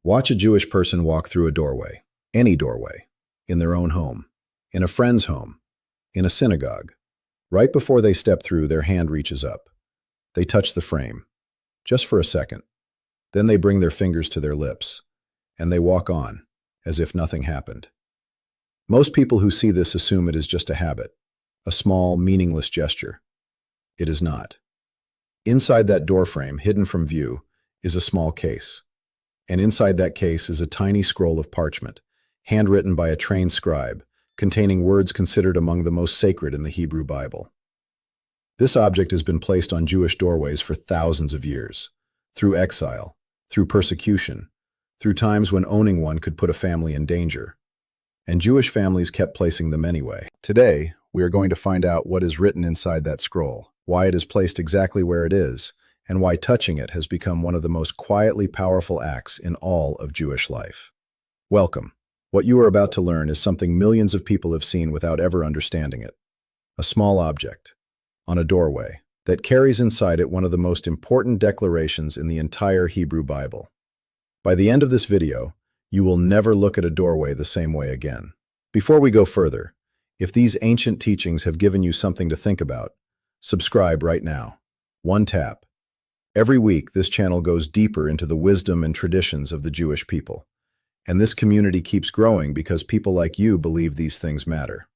Watch a Jewish person walk through a doorway, any doorway, in their own home, in a friend's home, in a synagogue. Right before they step through, their hand reaches up. They touch the frame, just for a second. Then they bring their fingers to their lips, and they walk on, as if nothing happened. Most people who see this assume it is just a habit, a small, meaningless gesture. It is not. Inside that doorframe, hidden from view, is a small case. And inside that case is a tiny scroll of parchment, handwritten by a trained scribe, containing words considered among the most sacred in the Hebrew Bible. This object has been placed on Jewish doorways for thousands of years, through exile, through persecution, through times when owning one could put a family in danger. And Jewish families kept placing them anyway. Today, we are going to find out what is written inside that scroll, why it is placed exactly where it is, and why touching it has become one of the most quietly powerful acts in all of Jewish life. Welcome. What you are about to learn is something millions of people have seen without ever understanding it. A small object, on a doorway, that carries inside it one of the most important declarations in the entire Hebrew Bible. By the end of this video, you will never look at a doorway the same way again. Before we go further, if these ancient teachings have given you something to think about, subscribe right now. One tap. Every week, this channel goes deeper into the wisdom and traditions of the Jewish people. And this community keeps growing because people like you believe these things matter.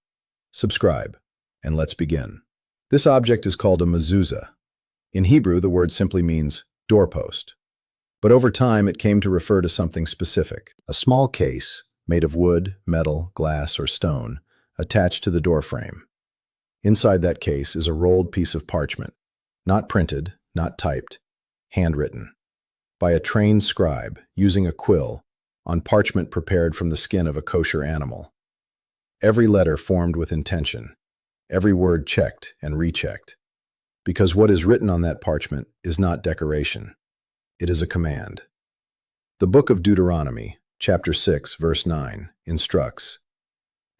Subscribe, and let's begin. This object is called a mezuzah. In Hebrew, the word simply means doorpost. But over time, it came to refer to something specific, a small case made of wood, metal, glass, or stone, attached to the doorframe. Inside that case is a rolled piece of parchment, not printed, not typed, handwritten, by a trained scribe using a quill on parchment prepared from the skin of a kosher animal. Every letter formed with intention, every word checked and rechecked, because what is written on that parchment is not decoration. It is a command. The book of Deuteronomy, chapter 6, verse 9, instructs,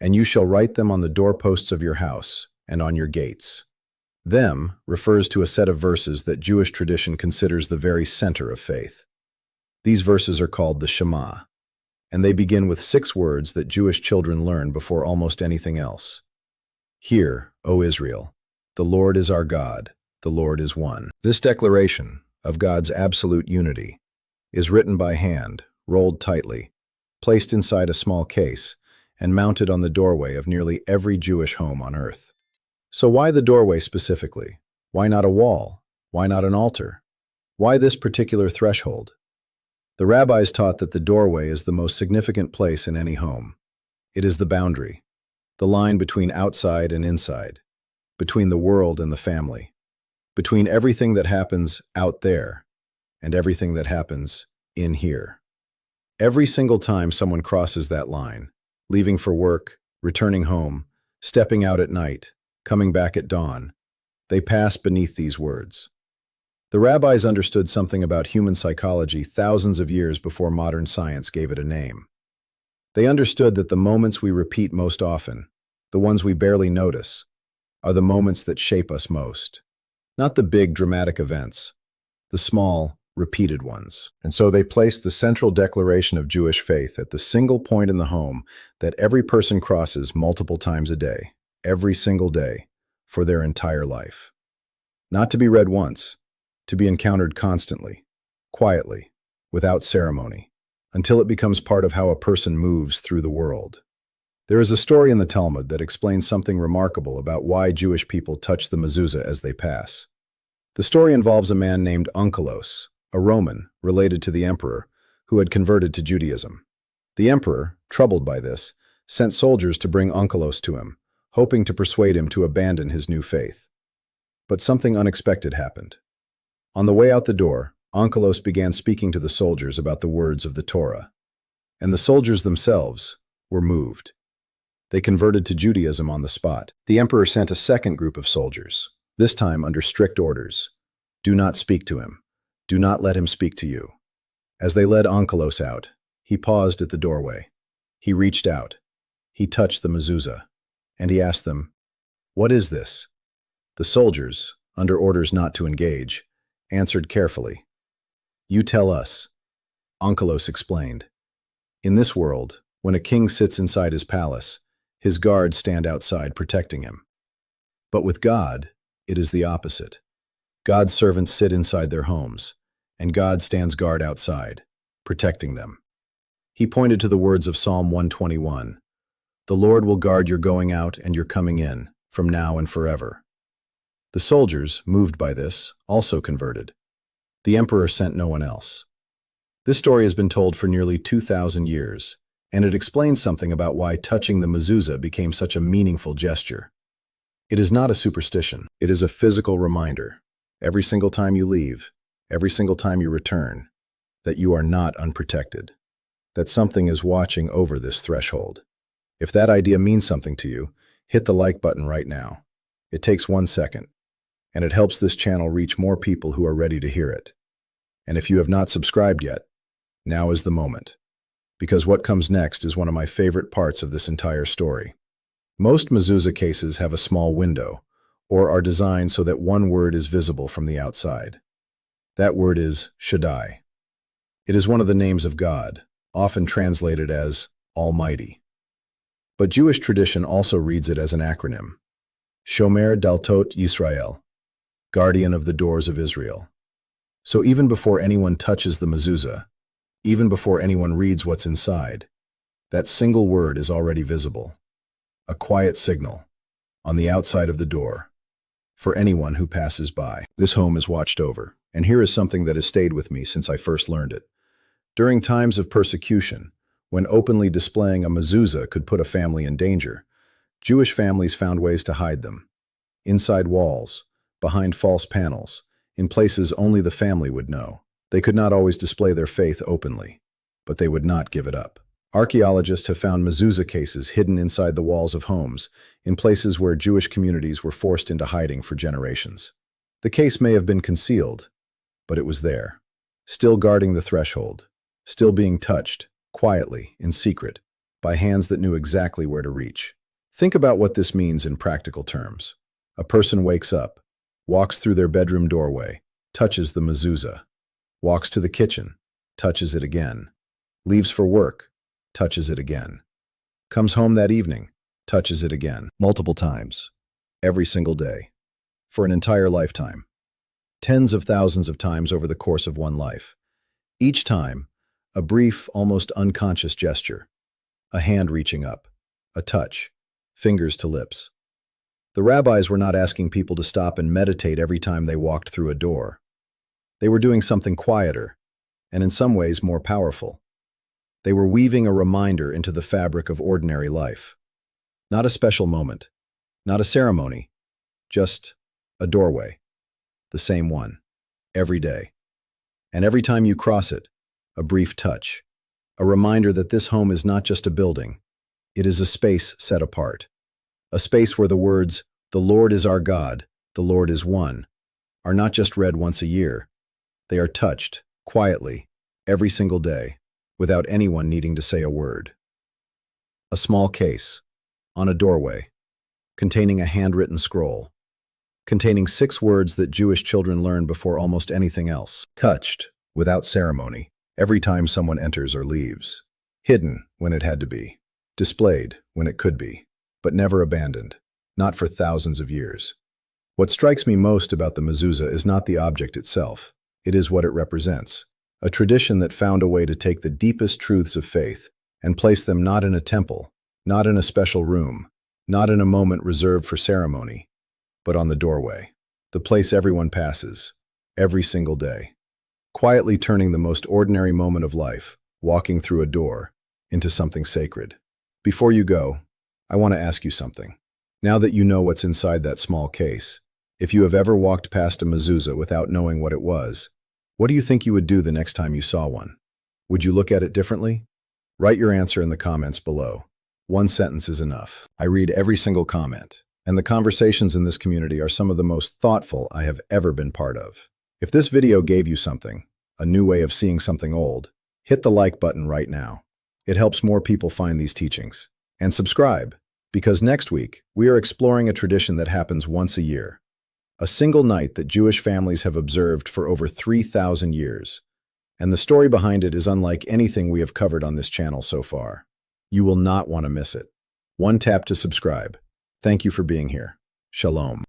"And you shall write them on the doorposts of your house and on your gates." Them refers to a set of verses that Jewish tradition considers the very center of faith. These verses are called the Shema, and they begin with 6 words that Jewish children learn before almost anything else. "Hear, O Israel, the Lord is our God, the Lord is one." This declaration of God's absolute unity is written by hand, rolled tightly, placed inside a small case, and mounted on the doorway of nearly every Jewish home on earth. So why the doorway specifically? Why not a wall? Why not an altar? Why this particular threshold? The rabbis taught that the doorway is the most significant place in any home. It is the boundary, the line between outside and inside, between the world and the family, between everything that happens out there and everything that happens in here. Every single time someone crosses that line, leaving for work, returning home, stepping out at night, coming back at dawn, they pass beneath these words. The rabbis understood something about human psychology thousands of years before modern science gave it a name. They understood that the moments we repeat most often, the ones we barely notice, are the moments that shape us most. Not the big dramatic events, the small, repeated ones. And so they placed the central declaration of Jewish faith at the single point in the home that every person crosses multiple times a day, every single day, for their entire life. Not to be read once, to be encountered constantly, quietly, without ceremony, until it becomes part of how a person moves through the world. There is a story in the Talmud that explains something remarkable about why Jewish people touch the mezuzah as they pass. The story involves a man named Onkelos, a Roman related to the emperor, who had converted to Judaism. The emperor, troubled by this, sent soldiers to bring Onkelos to him, hoping to persuade him to abandon his new faith. But something unexpected happened. On the way out the door, Onkelos began speaking to the soldiers about the words of the Torah. And the soldiers themselves were moved. They converted to Judaism on the spot. The emperor sent a second group of soldiers, this time under strict orders. Do not speak to him. Do not let him speak to you. As they led Onkelos out, he paused at the doorway. He reached out. He touched the mezuzah. And he asked them, "What is this?" The soldiers, under orders not to engage, answered carefully, "You tell us." Onkelos explained. In this world, when a king sits inside his palace, his guards stand outside protecting him. But with God, it is the opposite. God's servants sit inside their homes, and God stands guard outside, protecting them. He pointed to the words of Psalm 121. The Lord will guard your going out and your coming in, from now and forever. The soldiers, moved by this, also converted. The emperor sent no one else. This story has been told for nearly 2,000 years, and it explains something about why touching the mezuzah became such a meaningful gesture. It is not a superstition. It is a physical reminder, every single time you leave, every single time you return, that you are not unprotected, that something is watching over this threshold. If that idea means something to you, hit the like button right now. It takes 1 second, and it helps this channel reach more people who are ready to hear it. And if you have not subscribed yet, now is the moment. Because what comes next is one of my favorite parts of this entire story. Most mezuzah cases have a small window, or are designed so that one word is visible from the outside. That word is Shaddai. It is one of the names of God, often translated as Almighty. But Jewish tradition also reads it as an acronym. Shomer Daltot Yisrael, Guardian of the Doors of Israel. So even before anyone touches the mezuzah, even before anyone reads what's inside, that single word is already visible. A quiet signal, on the outside of the door, for anyone who passes by. This home is watched over, and here is something that has stayed with me since I first learned it. During times of persecution, when openly displaying a mezuzah could put a family in danger, Jewish families found ways to hide them. Inside walls, behind false panels, in places only the family would know. They could not always display their faith openly, but they would not give it up. Archaeologists have found mezuzah cases hidden inside the walls of homes, in places where Jewish communities were forced into hiding for generations. The case may have been concealed, but it was there, still guarding the threshold, still being touched, quietly, in secret, by hands that knew exactly where to reach. Think about what this means in practical terms. A person wakes up, walks through their bedroom doorway, touches the mezuzah, walks to the kitchen, touches it again, leaves for work, touches it again, comes home that evening, touches it again. Multiple times, every single day, for an entire lifetime. Tens of thousands of times over the course of one life. Each time, a brief, almost unconscious gesture, a hand reaching up, a touch, fingers to lips. The rabbis were not asking people to stop and meditate every time they walked through a door. They were doing something quieter, and in some ways more powerful. They were weaving a reminder into the fabric of ordinary life. Not a special moment, not a ceremony, just a doorway. The same one, every day. And every time you cross it, a brief touch, a reminder that this home is not just a building, it is a space set apart. A space where the words, "The Lord is our God, the Lord is one," are not just read once a year. They are touched, quietly, every single day, without anyone needing to say a word. A small case, on a doorway, containing a handwritten scroll, containing 6 words that Jewish children learn before almost anything else. Touched, without ceremony, every time someone enters or leaves. Hidden when it had to be. Displayed when it could be. But never abandoned, not for thousands of years. What strikes me most about the mezuzah is not the object itself. It is what it represents. A tradition that found a way to take the deepest truths of faith and place them not in a temple, not in a special room, not in a moment reserved for ceremony, but on the doorway, the place everyone passes, every single day, quietly turning the most ordinary moment of life, walking through a door, into something sacred. Before you go, I want to ask you something. Now that you know what's inside that small case, if you have ever walked past a mezuzah without knowing what it was, what do you think you would do the next time you saw one? Would you look at it differently? Write your answer in the comments below. 1 sentence is enough. I read every single comment, and the conversations in this community are some of the most thoughtful I have ever been part of. If this video gave you something, a new way of seeing something old, hit the like button right now. It helps more people find these teachings. And subscribe, because next week, we are exploring a tradition that happens once a year. A single night that Jewish families have observed for over 3,000 years. And the story behind it is unlike anything we have covered on this channel so far. You will not want to miss it. One tap to subscribe. Thank you for being here. Shalom.